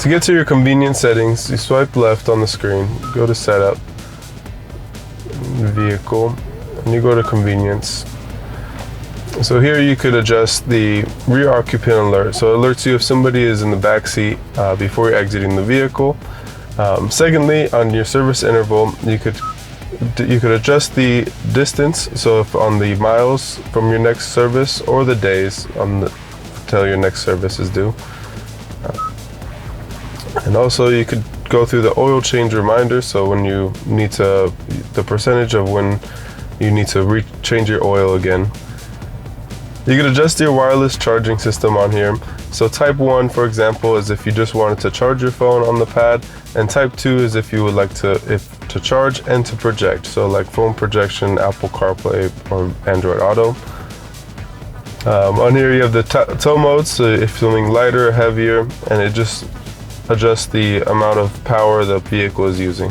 To get to your convenience settings, you swipe left on the screen, go to setup, vehicle, and you go to convenience. So here you could adjust the rear occupant alert. So it alerts you if somebody is in the back seat before you're exiting the vehicle. Secondly, on your service interval, you could adjust the distance. So if on the miles from your next service or the days until your next service is due. And also you could go through the oil change reminder. So when you need to, the percentage of when you need to change your oil again. You can adjust your wireless charging system on here. So type 1, for example, is if you just wanted to charge your phone on the pad, and type 2 is if you would like to charge and to project. So like phone projection, Apple CarPlay, or Android Auto. On here you have the tow modes, so if feeling lighter or heavier, and it just adjusts the amount of power the vehicle is using.